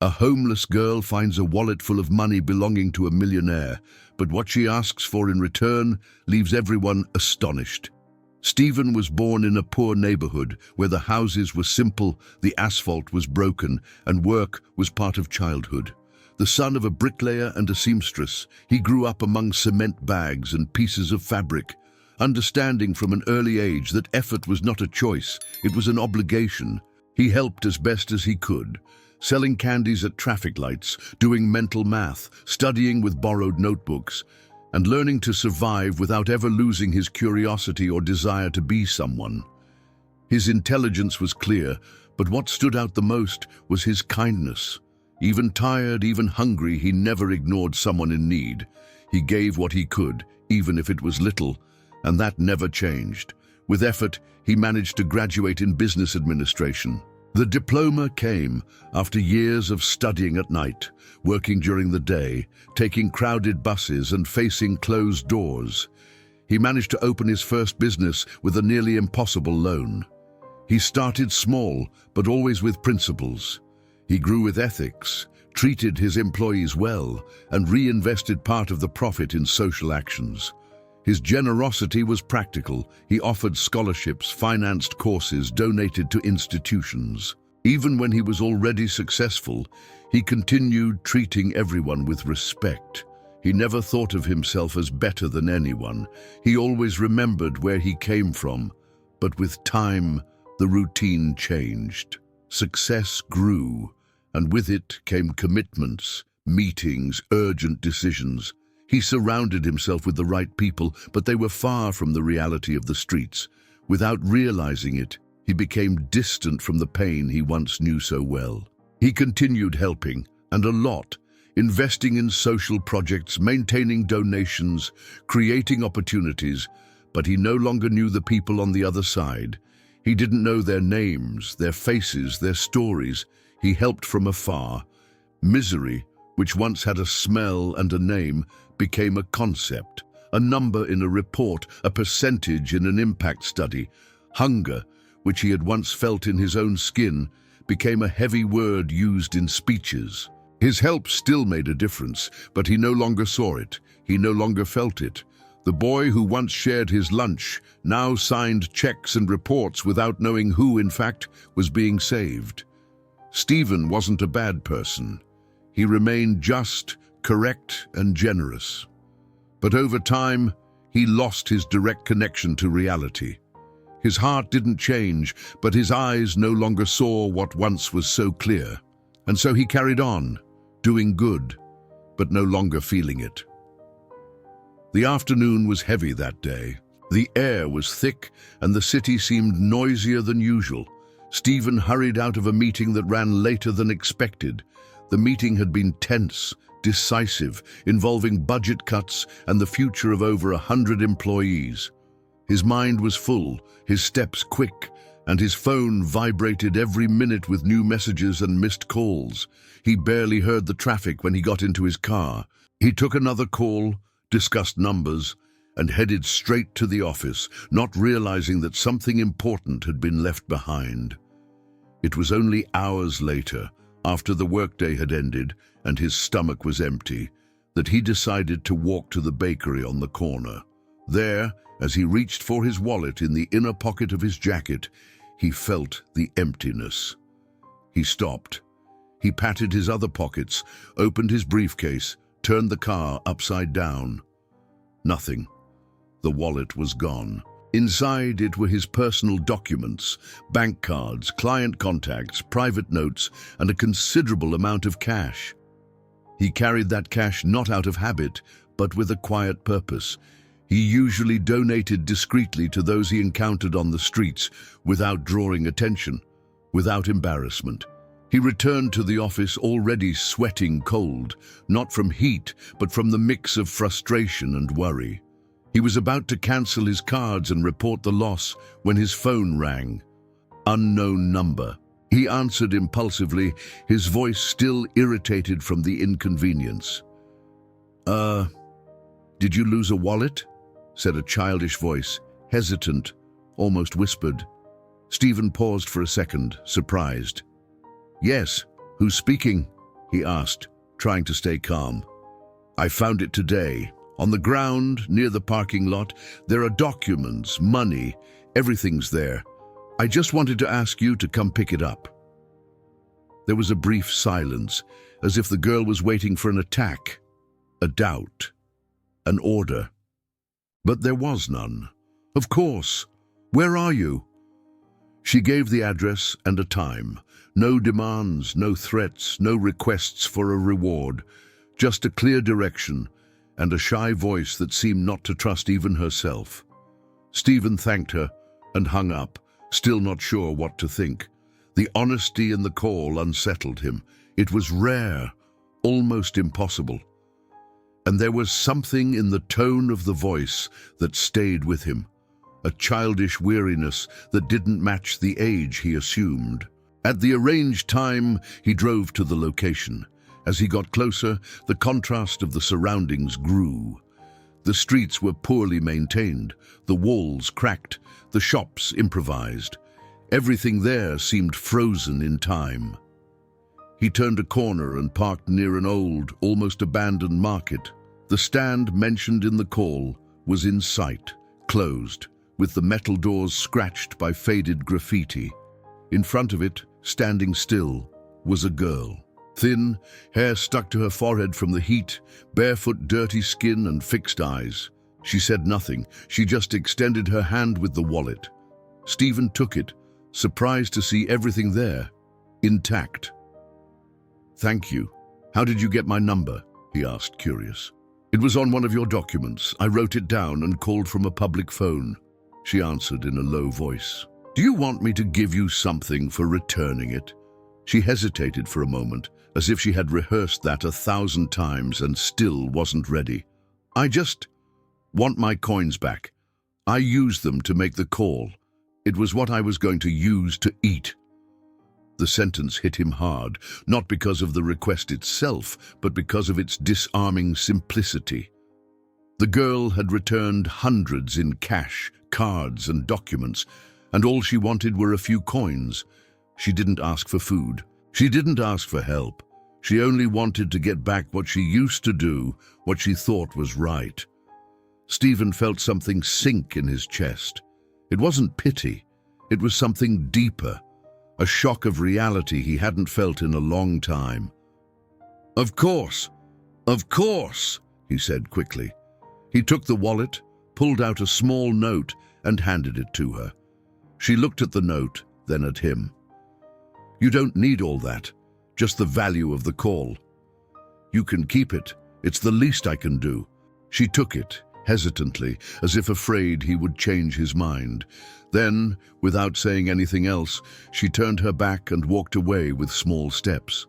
A homeless girl finds a wallet full of money belonging to a millionaire, but what she asks for in return leaves everyone astonished. Stephen was born in a poor neighborhood where the houses were simple, the asphalt was broken, and work was part of childhood. The son of a bricklayer and a seamstress, he grew up among cement bags and pieces of fabric, understanding from an early age that effort was not a choice, it was an obligation. He helped as best as he could, selling candies at traffic lights, doing mental math, studying with borrowed notebooks, and learning to survive without ever losing his curiosity or desire to be someone. His intelligence was clear, but what stood out the most was his kindness. Even tired, even hungry, he never ignored someone in need. He gave what he could, even if it was little, and that never changed. With effort, he managed to graduate in business administration. The diploma came after years of studying at night, working during the day, taking crowded buses and facing closed doors. He managed to open his first business with a nearly impossible loan. He started small, but always with principles. He grew with ethics, treated his employees well, and reinvested part of the profit in social actions. His generosity was practical. He offered scholarships, financed courses, donated to institutions. Even when he was already successful, he continued treating everyone with respect. He never thought of himself as better than anyone. He always remembered where he came from. But with time, the routine changed. Success grew, and with it came commitments, meetings, urgent decisions. He surrounded himself with the right people, but they were far from the reality of the streets. Without realizing it, he became distant from the pain he once knew so well. He continued helping, and a lot, investing in social projects, maintaining donations, creating opportunities, but he no longer knew the people on the other side. He didn't know their names, their faces, their stories. He helped from afar. Misery, which once had a smell and a name, became a concept, a number in a report, a percentage in an impact study. Hunger, which he had once felt in his own skin, became a heavy word used in speeches. His help still made a difference, but he no longer saw it. He no longer felt it. The boy who once shared his lunch now signed checks and reports without knowing who, in fact, was being saved. Stephen wasn't a bad person. He remained just, correct, and generous. But over time, he lost his direct connection to reality. His heart didn't change, but his eyes no longer saw what once was so clear. And so he carried on, doing good, but no longer feeling it. The afternoon was heavy that day. The air was thick, and the city seemed noisier than usual. Stephen hurried out of a meeting that ran later than expected. The meeting had been tense, decisive, involving budget cuts and the future of over 100 employees. His mind was full, his steps quick, and his phone vibrated every minute with new messages and missed calls. He barely heard the traffic when he got into his car. He took another call, discussed numbers, and headed straight to the office, not realizing that something important had been left behind. It was only hours later, after the workday had ended and his stomach was empty, that he decided to walk to the bakery on the corner. There, as he reached for his wallet in the inner pocket of his jacket, he felt the emptiness. He stopped. He patted his other pockets, opened his briefcase, turned the car upside down. Nothing. The wallet was gone. Inside it were his personal documents, bank cards, client contacts, private notes, and a considerable amount of cash. He carried that cash not out of habit, but with a quiet purpose. He usually donated discreetly to those he encountered on the streets, without drawing attention, without embarrassment. He returned to the office already sweating cold, not from heat, but from the mix of frustration and worry. He was about to cancel his cards and report the loss when his phone rang. Unknown number. He answered impulsively, his voice still irritated from the inconvenience. Did you lose a wallet?" said a childish voice, hesitant, almost whispered. Stephen paused for a second, surprised. "Yes, who's speaking?" he asked, trying to stay calm. I found it today. On the ground, near the parking lot, there are documents, money, everything's there. I just wanted to ask you to come pick it up. There was a brief silence, as if the girl was waiting for an attack, a doubt, an order. But there was none. Of course. Where are you? She gave the address and a time. No demands, no threats, no requests for a reward. Just a clear direction and a shy voice that seemed not to trust even herself. Stephen thanked her and hung up, still not sure what to think. The honesty in the call unsettled him. It was rare, almost impossible. And there was something in the tone of the voice that stayed with him, a childish weariness that didn't match the age he assumed. At the arranged time, he drove to the location. As he got closer, the contrast of the surroundings grew. The streets were poorly maintained, the walls cracked, the shops improvised. Everything there seemed frozen in time. He turned a corner and parked near an old, almost abandoned market. The stand mentioned in the call was in sight, closed, with the metal doors scratched by faded graffiti. In front of it, standing still, was a girl. Thin, hair stuck to her forehead from the heat, barefoot, dirty skin and fixed eyes. She said nothing. She just extended her hand with the wallet. Stephen took it, surprised to see everything there, intact. Thank you. How did you get my number? He asked, curious. It was on one of your documents. I wrote it down and called from a public phone. She answered in a low voice. Do you want me to give you something for returning it? She hesitated for a moment, as if she had rehearsed that 1,000 times and still wasn't ready. I just want my coins back. I used them to make the call. It was what I was going to use to eat. The sentence hit him hard, not because of the request itself, but because of its disarming simplicity. The girl had returned hundreds in cash, cards and documents, and all she wanted were a few coins. She didn't ask for food. She didn't ask for help. She only wanted to get back what she used to do, what she thought was right. Stephen felt something sink in his chest. It wasn't pity. It was something deeper, a shock of reality he hadn't felt in a long time. Of course, he said quickly. He took the wallet, pulled out a small note, and handed it to her. She looked at the note, then at him. You don't need all that, just the value of the call. You can keep it. It's the least I can do. She took it, hesitantly, as if afraid he would change his mind. Then, without saying anything else, she turned her back and walked away with small steps.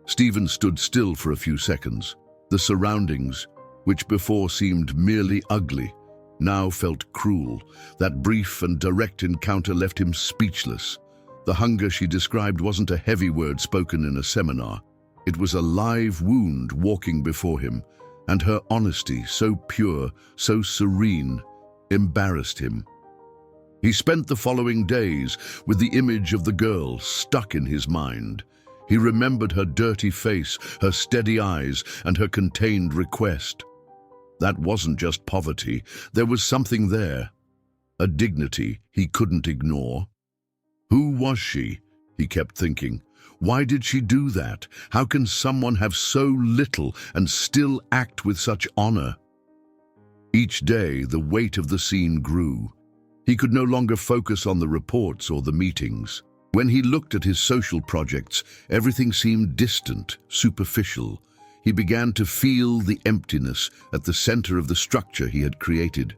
Stephen stood still for a few seconds. The surroundings, which before seemed merely ugly, now felt cruel. That brief and direct encounter left him speechless. The hunger she described wasn't a heavy word spoken in a seminar. It was a live wound walking before him, and her honesty, so pure, so serene, embarrassed him. He spent the following days with the image of the girl stuck in his mind. He remembered her dirty face, her steady eyes, and her contained request. That wasn't just poverty. There was something there, a dignity he couldn't ignore. Who was she? He kept thinking. Why did she do that? How can someone have so little and still act with such honor? Each day, the weight of the scene grew. He could no longer focus on the reports or the meetings. When he looked at his social projects, everything seemed distant, superficial. He began to feel the emptiness at the center of the structure he had created.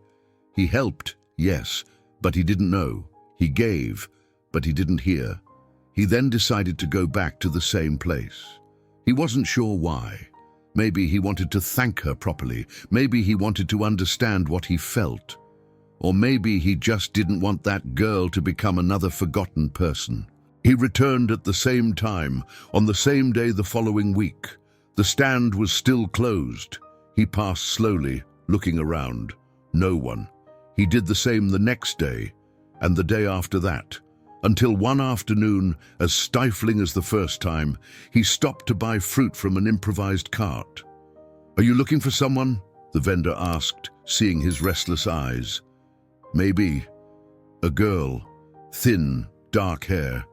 He helped, yes, but he didn't know. He gave, but he didn't hear. He then decided to go back to the same place. He wasn't sure why. Maybe he wanted to thank her properly. Maybe he wanted to understand what he felt. Or maybe he just didn't want that girl to become another forgotten person. He returned at the same time, on the same day the following week. The stand was still closed. He passed slowly, looking around. No one. He did the same the next day, and the day after that. Until one afternoon, as stifling as the first time, he stopped to buy fruit from an improvised cart. "Are you looking for someone?" the vendor asked, seeing his restless eyes. "Maybe. A girl. Thin, dark hair.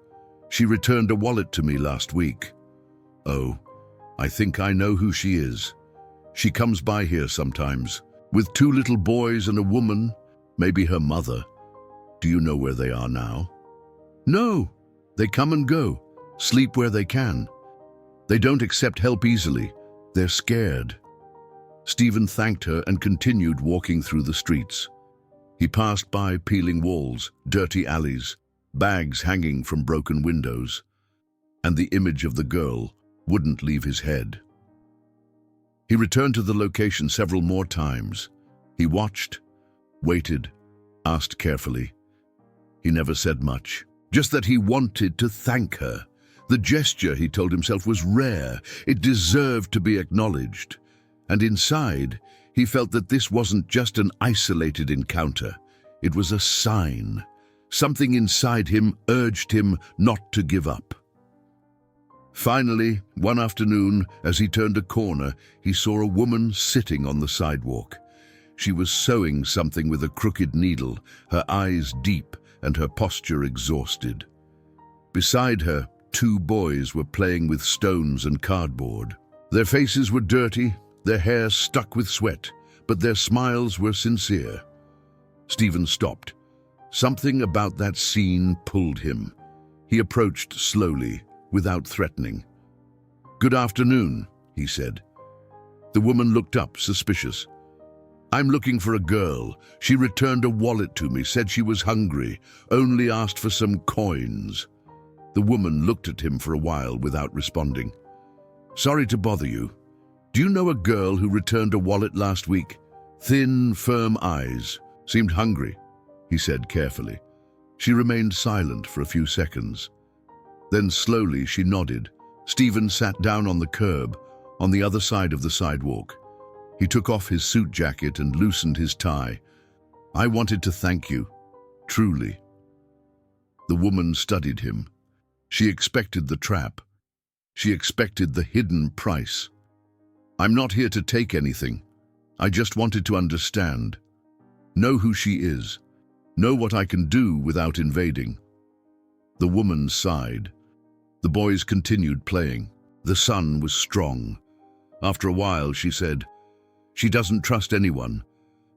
She returned a wallet to me last week." "Oh, I think I know who she is. She comes by here sometimes, with 2 little boys and a woman, maybe her mother. Do you know where they are now?" "No. They come and go, sleep where they can. They don't accept help easily. They're scared." Stephen thanked her and continued walking through the streets. He passed by peeling walls, dirty alleys, bags hanging from broken windows, and the image of the girl wouldn't leave his head. He returned to the location several more times. He watched, waited, asked carefully. He never said much, just that he wanted to thank her. The gesture, he told himself, was rare. It deserved to be acknowledged. And inside, he felt that this wasn't just an isolated encounter. It was a sign. Something inside him urged him not to give up. Finally, one afternoon, as he turned a corner, he saw a woman sitting on the sidewalk. She was sewing something with a crooked needle, her eyes deep and her posture exhausted. Beside her, 2 boys were playing with stones and cardboard. Their faces were dirty, their hair stuck with sweat, but their smiles were sincere. Stephen stopped. Something about that scene pulled him. He approached slowly, without threatening. "Good afternoon," he said. The woman looked up, suspicious. "I'm looking for a girl. She returned a wallet to me, said she was hungry, only asked for some coins." The woman looked at him for a while without responding. "Sorry to bother you. Do you know a girl who returned a wallet last week? Thin, firm eyes. Seemed hungry," he said carefully. She remained silent for a few seconds. Then slowly she nodded. Stephen sat down on the curb, on the other side of the sidewalk. He took off his suit jacket and loosened his tie. "I wanted to thank you, truly." The woman studied him. She expected the trap. She expected the hidden price. "I'm not here to take anything. I just wanted to understand. Know who she is. Know what I can do without invading." The woman sighed. The boys continued playing. The sun was strong. After a while, she said, "She doesn't trust anyone,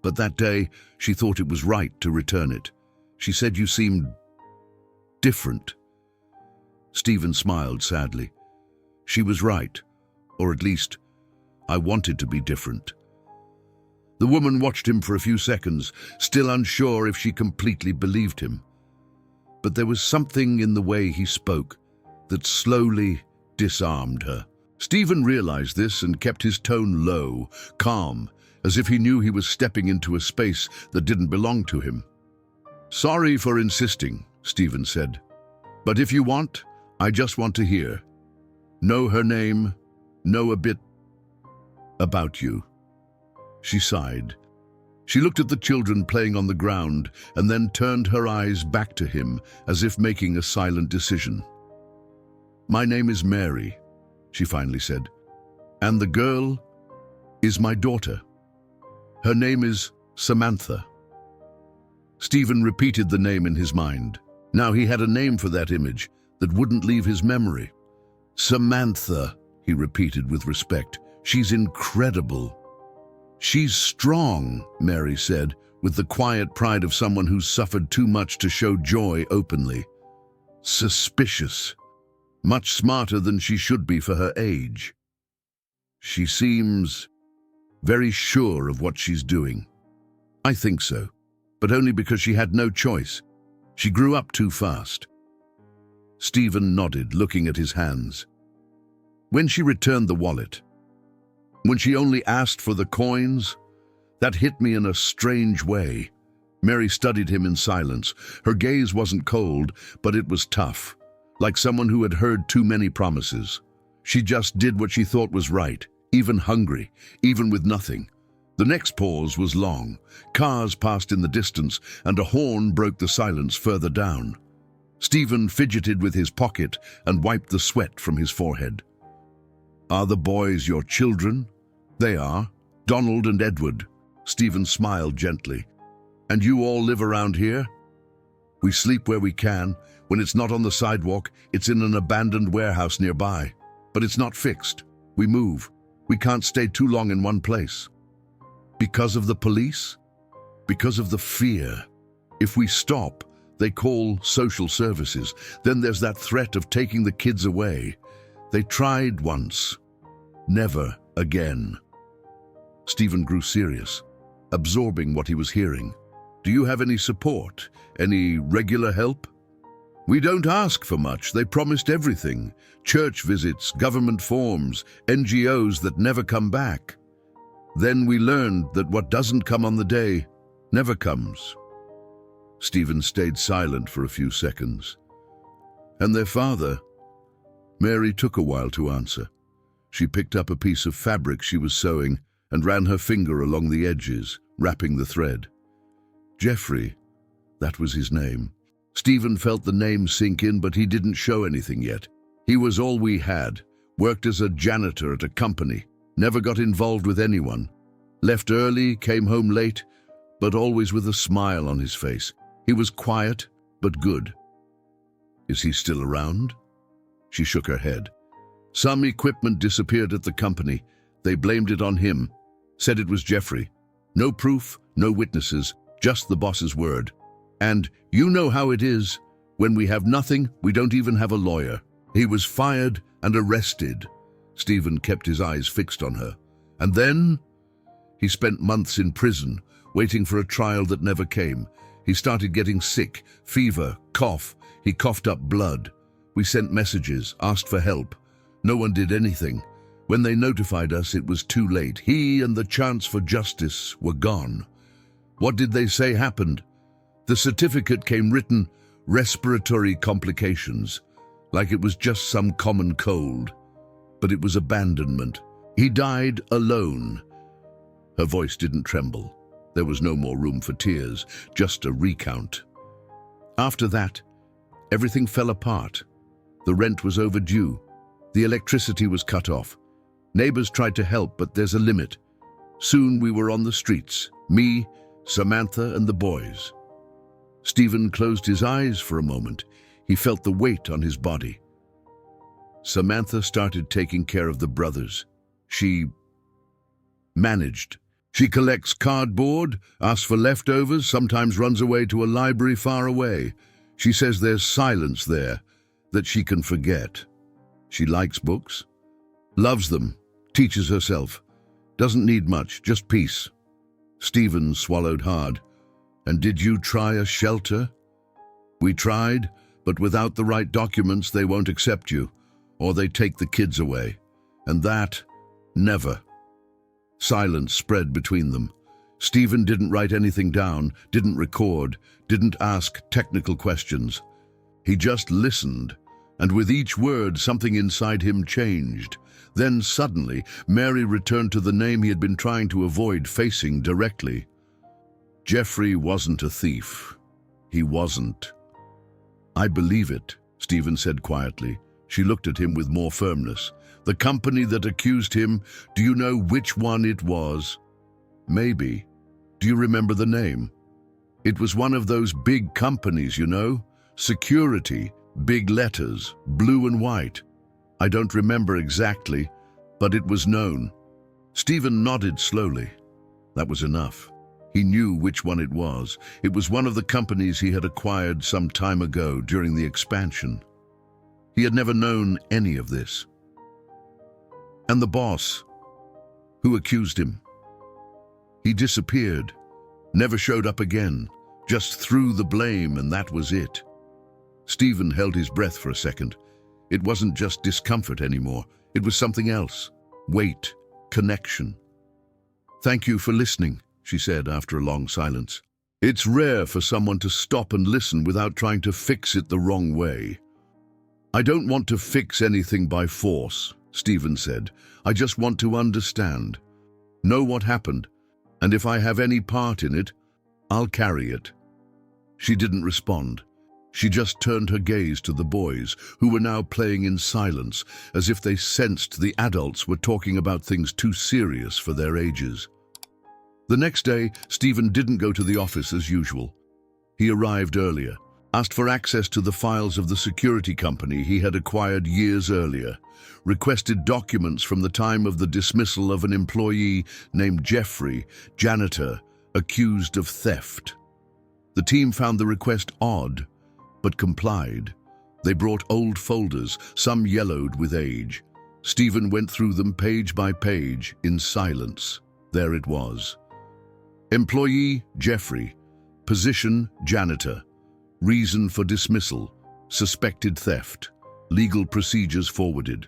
but that day she thought it was right to return it. She said you seemed different." Stephen smiled sadly. She was right, or at least, I wanted to be different. The woman watched him for a few seconds, still unsure if she completely believed him. But there was something in the way he spoke that slowly disarmed her. Stephen realized this and kept his tone low, calm, as if he knew he was stepping into a space that didn't belong to him. "Sorry for insisting," Stephen said. "But if you want, I just want to hear. Know her name, know a bit about you." She sighed. She looked at the children playing on the ground and then turned her eyes back to him as if making a silent decision. "My name is Mary," she finally said, "and the girl is my daughter. Her name is Samantha." Stephen repeated the name in his mind. Now he had a name for that image that wouldn't leave his memory. "Samantha," he repeated with respect. "She's incredible." "She's strong," Mary said, with the quiet pride of someone who's suffered too much to show joy openly. "Suspicious. Much smarter than she should be for her age. She seems very sure of what she's doing." "I think so, but only because she had no choice. She grew up too fast." Stephen nodded, looking at his hands. "When she returned the wallet, when she only asked for the coins, that hit me in a strange way." Mary studied him in silence. Her gaze wasn't cold, but it was tough, like someone who had heard too many promises. She just did what she thought was right, even hungry, even with nothing. The next pause was long. Cars passed in the distance, and a horn broke the silence further down. Stephen fidgeted with his pocket and wiped the sweat from his forehead. "Are the boys your children?" "They are. Donald and Edward." Stephen smiled gently. "And you all live around here?" "We sleep where we can. When it's not on the sidewalk, it's in an abandoned warehouse nearby. But it's not fixed. We move. We can't stay too long in one place." "Because of the police?" "Because of the fear. If we stop, they call social services. Then there's that threat of taking the kids away. They tried once. Never again." Stephen grew serious, absorbing what he was hearing. "Do you have any support? Any regular help?" "We don't ask for much. They promised everything. Church visits, government forms, NGOs that never come back. Then we learned that what doesn't come on the day never comes." Stephen stayed silent for a few seconds. "And their father?" Mary took a while to answer. She picked up a piece of fabric she was sewing and ran her finger along the edges, wrapping the thread. "Jeffrey," that was his name. Stephen felt the name sink in, but he didn't show anything yet. He was all we had, worked as a janitor at a company, never got involved with anyone, left early, came home late, but always with a smile on his face. He was quiet, but good. "Is he still around?" She shook her head. "Some equipment disappeared at the company. They blamed it on him, said it was Jeffrey. No proof, no witnesses, just the boss's word. And you know how it is. When we have nothing, we don't even have a lawyer. He was fired and arrested." Stephen kept his eyes fixed on her. "And then he spent months in prison, waiting for a trial that never came. He started getting sick, fever, cough. He coughed up blood. We sent messages, asked for help. No one did anything. When they notified us, it was too late. He and the chance for justice were gone. What did they say happened? The certificate came written, respiratory complications, like it was just some common cold. But it was abandonment. He died alone." Her voice didn't tremble. There was no more room for tears, just a recount. "After that, everything fell apart. The rent was overdue. The electricity was cut off. Neighbors tried to help, but there's a limit. Soon we were on the streets, me, Samantha, and the boys." Stephen closed his eyes for a moment. He felt the weight on his body. "Samantha started taking care of the brothers. She managed. She collects cardboard, asks for leftovers, sometimes runs away to a library far away. She says there's silence there that she can forget. She likes books, loves them, teaches herself, doesn't need much, just peace." Stephen swallowed hard. "And did you try a shelter?" "We tried, but without the right documents they won't accept you, or they take the kids away. And that, never." Silence spread between them. Stephen didn't write anything down, didn't record, didn't ask technical questions. He just listened, and with each word something inside him changed. Then suddenly, Mary returned to the name he had been trying to avoid facing directly. Jeffrey wasn't a thief. He wasn't. "I believe it," Stephen said quietly. She looked at him with more firmness. "The company that accused him, do you know which one it was?" "Maybe. Do you remember the name?" "It was one of those big companies, you know? Security, big letters, blue and white. I don't remember exactly, but it was known." Stephen nodded slowly. That was enough. He knew which one it was. It was one of the companies he had acquired some time ago during the expansion. He had never known any of this. "And the boss, who accused him?" "He disappeared, never showed up again, just threw the blame, and that was it." Stephen held his breath for a second. It wasn't just discomfort anymore. It was something else. Weight, connection. "Thank you for listening," she said after a long silence. "It's rare for someone to stop and listen without trying to fix it the wrong way." "I don't want to fix anything by force," Stephen said. "I just want to understand, know what happened, and if I have any part in it, I'll carry it." She didn't respond. She just turned her gaze to the boys, who were now playing in silence, as if they sensed the adults were talking about things too serious for their ages. The next day, Stephen didn't go to the office as usual. He arrived earlier, asked for access to the files of the security company he had acquired years earlier, requested documents from the time of the dismissal of an employee named Jeffrey, janitor, accused of theft. The team found the request odd, but complied. They brought old folders, some yellowed with age. Stephen went through them page by page in silence. There it was. Employee, Jeffrey. Position, janitor. Reason for dismissal, suspected theft. Legal procedures forwarded.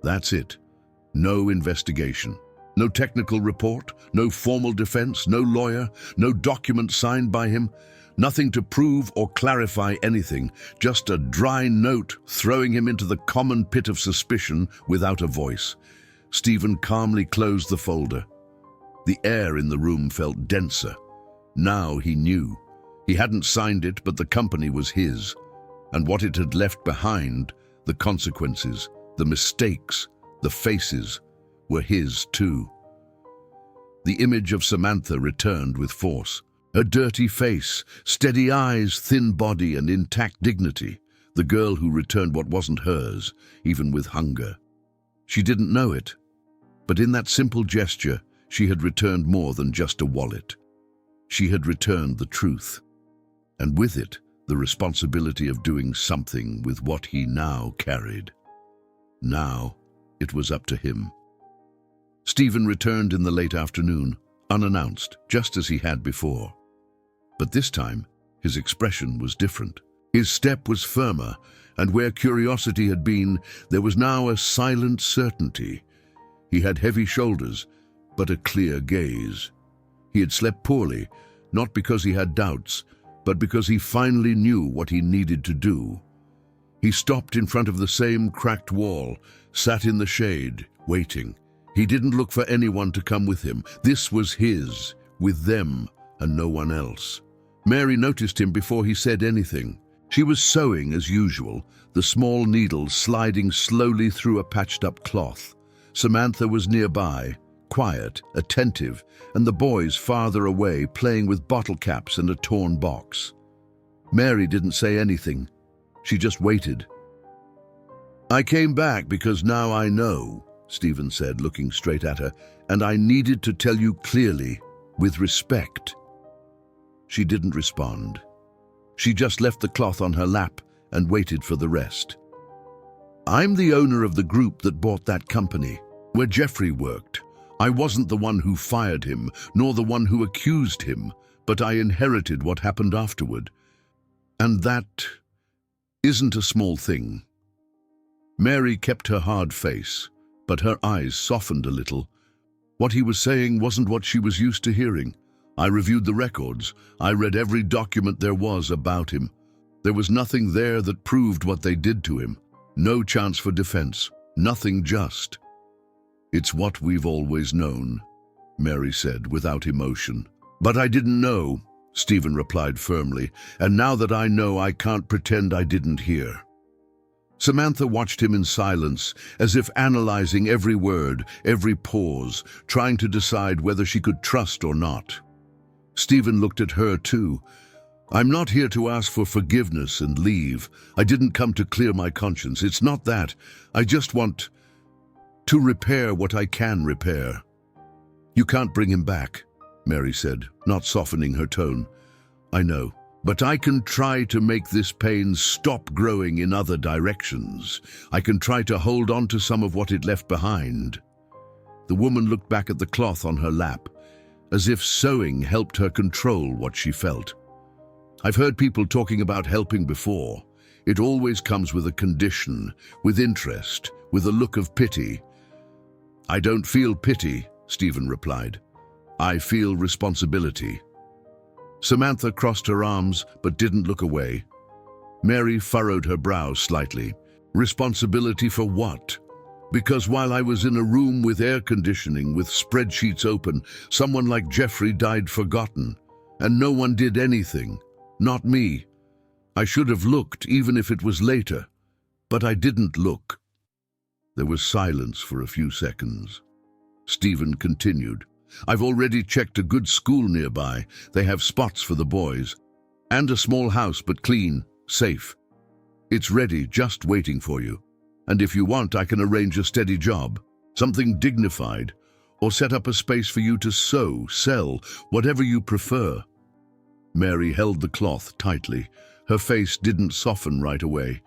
That's it. No investigation. No technical report, no formal defense, no lawyer, no document signed by him. Nothing to prove or clarify anything, just a dry note throwing him into the common pit of suspicion without a voice. Stephen calmly closed the folder. The air in the room felt denser. Now he knew. He hadn't signed it, but the company was his. And what it had left behind, the consequences, the mistakes, the faces, were his too. The image of Samantha returned with force. Her dirty face, steady eyes, thin body, and intact dignity. The girl who returned what wasn't hers, even with hunger. She didn't know it, but in that simple gesture, she had returned more than just a wallet. She had returned the truth, and with it, the responsibility of doing something with what he now carried. Now, it was up to him. Stephen returned in the late afternoon, unannounced, just as he had before. But this time, his expression was different. His step was firmer, and where curiosity had been, there was now a silent certainty. He had heavy shoulders, but a clear gaze. He had slept poorly, not because he had doubts, but because he finally knew what he needed to do. He stopped in front of the same cracked wall, sat in the shade, waiting. He didn't look for anyone to come with him. This was his, with them, and no one else. Mary noticed him before he said anything. She was sewing as usual, the small needles sliding slowly through a patched-up cloth. Samantha was nearby, quiet, attentive, and the boys farther away playing with bottle caps and a torn box. Mary didn't say anything. She just waited. "I came back because now I know," Stephen said, looking straight at her, "and I needed to tell you clearly, with respect." She didn't respond. She just left the cloth on her lap and waited for the rest. "I'm the owner of the group that bought that company, where Jeffrey worked. I wasn't the one who fired him, nor the one who accused him, but I inherited what happened afterward. And that isn't a small thing." Mary kept her hard face, but her eyes softened a little. What he was saying wasn't what she was used to hearing. "I reviewed the records. I read every document there was about him. There was nothing there that proved what they did to him. No chance for defense. Nothing just." "It's what we've always known," Mary said without emotion. "But I didn't know," Stephen replied firmly, "and now that I know, I can't pretend I didn't hear." Samantha watched him in silence, as if analyzing every word, every pause, trying to decide whether she could trust or not. Stephen looked at her too. "I'm not here to ask for forgiveness and leave. I didn't come to clear my conscience. It's not that. I just want to repair what I can repair." "You can't bring him back," Mary said, not softening her tone. "I know, but I can try to make this pain stop growing in other directions. I can try to hold on to some of what it left behind." The woman looked back at the cloth on her lap, as if sewing helped her control what she felt. "I've heard people talking about helping before. It always comes with a condition, with interest, with a look of pity." "I don't feel pity," Stephen replied. "I feel responsibility." Samantha crossed her arms but didn't look away. Mary furrowed her brow slightly. "Responsibility for what?" "Because while I was in a room with air conditioning, with spreadsheets open, someone like Jeffrey died forgotten, and no one did anything. Not me. I should have looked, even if it was later, but I didn't look." There was silence for a few seconds. Stephen continued, "I've already checked a good school nearby. They have spots for the boys. And a small house, but clean, safe. It's ready, just waiting for you. And if you want, I can arrange a steady job, something dignified, or set up a space for you to sew, sell, whatever you prefer." Mary held the cloth tightly. Her face didn't soften right away.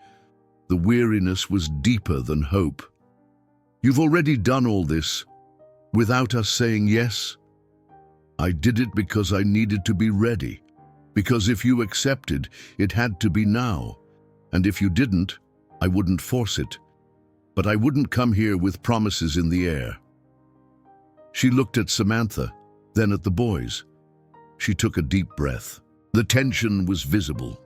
The weariness was deeper than hope. "You've already done all this, without us saying yes?" "I did it because I needed to be ready. Because if you accepted, it had to be now. And if you didn't, I wouldn't force it. But I wouldn't come here with promises in the air." She looked at Samantha, then at the boys. She took a deep breath. The tension was visible.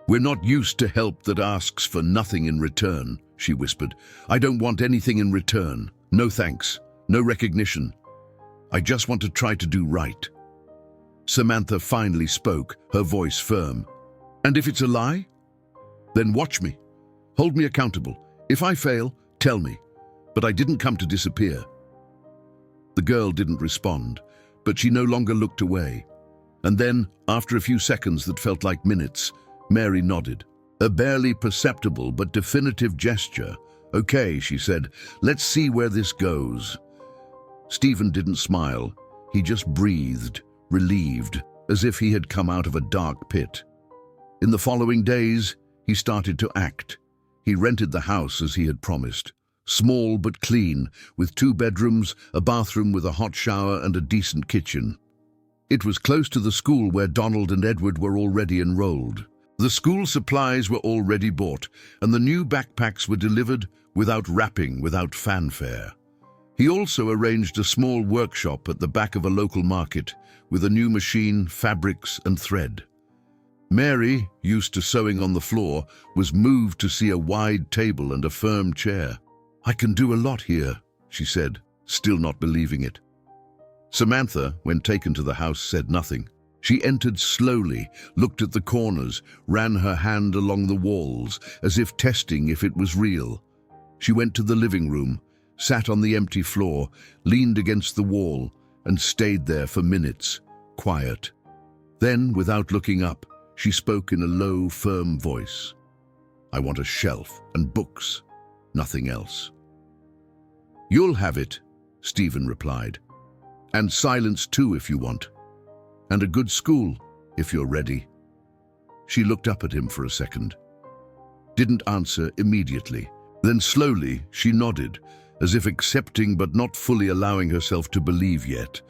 "We're not used to help that asks for nothing in return," she whispered. "I don't want anything in return. No thanks, no recognition. I just want to try to do right." Samantha finally spoke, her voice firm. "And if it's a lie? Then watch me. Hold me accountable. If I fail, tell me. But I didn't come to disappear." The girl didn't respond, but she no longer looked away. And then, after a few seconds that felt like minutes, Mary nodded. A barely perceptible but definitive gesture. "Okay," she said, "let's see where this goes." Stephen didn't smile. He just breathed, relieved, as if he had come out of a dark pit. In the following days, he started to act. He rented the house as he had promised. Small but clean, with 2 bedrooms, a bathroom with a hot shower and a decent kitchen. It was close to the school where Donald and Edward were already enrolled. The school supplies were already bought, and the new backpacks were delivered without wrapping, without fanfare. He also arranged a small workshop at the back of a local market, with a new machine, fabrics, and thread. Mary, used to sewing on the floor, was moved to see a wide table and a firm chair. "I can do a lot here," she said, still not believing it. Samantha, when taken to the house, said nothing. She entered slowly, looked at the corners, ran her hand along the walls, as if testing if it was real. She went to the living room, sat on the empty floor, leaned against the wall, and stayed there for minutes, quiet. Then, without looking up, she spoke in a low, firm voice. "I want a shelf and books, nothing else." "You'll have it," Stephen replied. "And silence too, if you want. And a good school, if you're ready." She looked up at him for a second. Didn't answer immediately. Then slowly she nodded, as if accepting but not fully allowing herself to believe yet,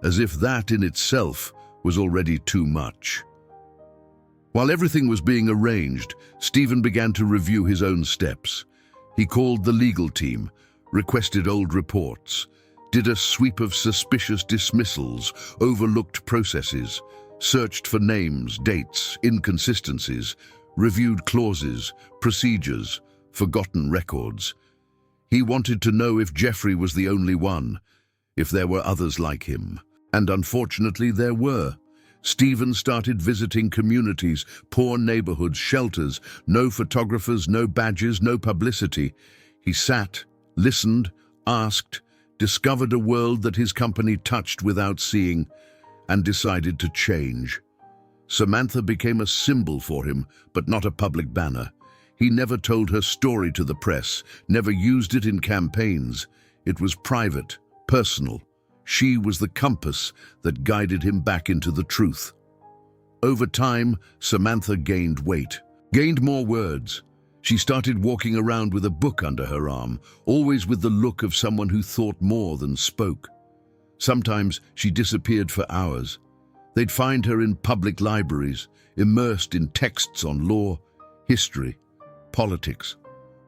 as if that in itself was already too much. While everything was being arranged, Stephen began to review his own steps. He called the legal team, requested old reports, did a sweep of suspicious dismissals, overlooked processes, searched for names, dates, inconsistencies, reviewed clauses, procedures, forgotten records. He wanted to know if Jeffrey was the only one, if there were others like him. And unfortunately there were. Stephen started visiting communities, poor neighborhoods, shelters, no photographers, no badges, no publicity. He sat, listened, asked, discovered a world that his company touched without seeing, and decided to change. Samantha became a symbol for him, but not a public banner. He never told her story to the press, never used it in campaigns. It was private, personal. She was the compass that guided him back into the truth. Over time, Samantha gained weight, gained more words. She started walking around with a book under her arm, always with the look of someone who thought more than spoke. Sometimes she disappeared for hours. They'd find her in public libraries, immersed in texts on law, history, politics.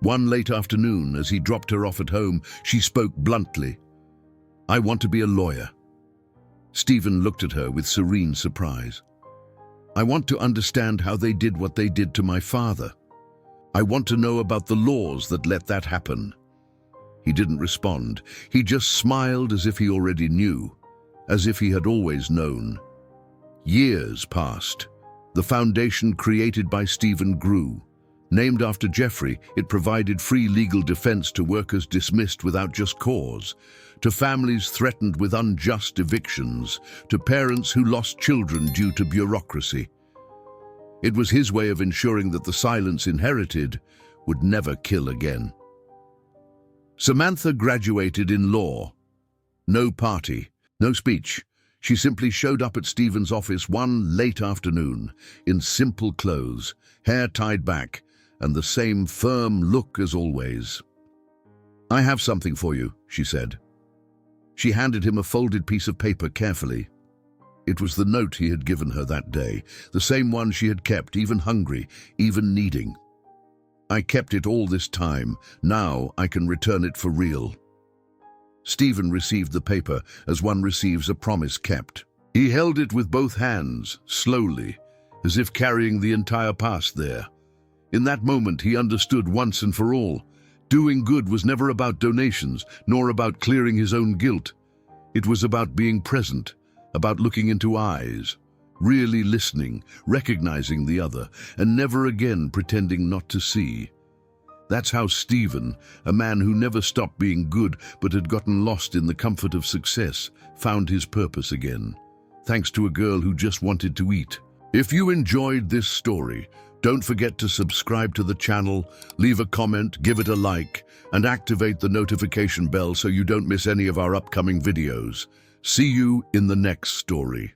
One late afternoon, as he dropped her off at home, she spoke bluntly. "I want to be a lawyer." Stephen looked at her with serene surprise. "I want to understand how they did what they did to my father. I want to know about the laws that let that happen." He didn't respond. He just smiled as if he already knew, as if he had always known. Years passed. The foundation created by Stephen grew. Named after Jeffrey, it provided free legal defense to workers dismissed without just cause, to families threatened with unjust evictions, to parents who lost children due to bureaucracy. It was his way of ensuring that the silence inherited would never kill again. Samantha graduated in law. No party, no speech. She simply showed up at Stephen's office one late afternoon, in simple clothes, hair tied back, and the same firm look as always. "I have something for you," she said. She handed him a folded piece of paper carefully. It was the note he had given her that day, the same one she had kept, even hungry, even needing. "I kept it all this time. Now I can return it for real." Stephen received the paper as one receives a promise kept. He held it with both hands, slowly, as if carrying the entire past there. In that moment, he understood once and for all. Doing good was never about donations, nor about clearing his own guilt. It was about being present, about looking into eyes, really listening, recognizing the other, and never again pretending not to see. That's how Stephen, a man who never stopped being good but had gotten lost in the comfort of success, found his purpose again, thanks to a girl who just wanted to eat. If you enjoyed this story, don't forget to subscribe to the channel, leave a comment, give it a like, and activate the notification bell so you don't miss any of our upcoming videos. See you in the next story.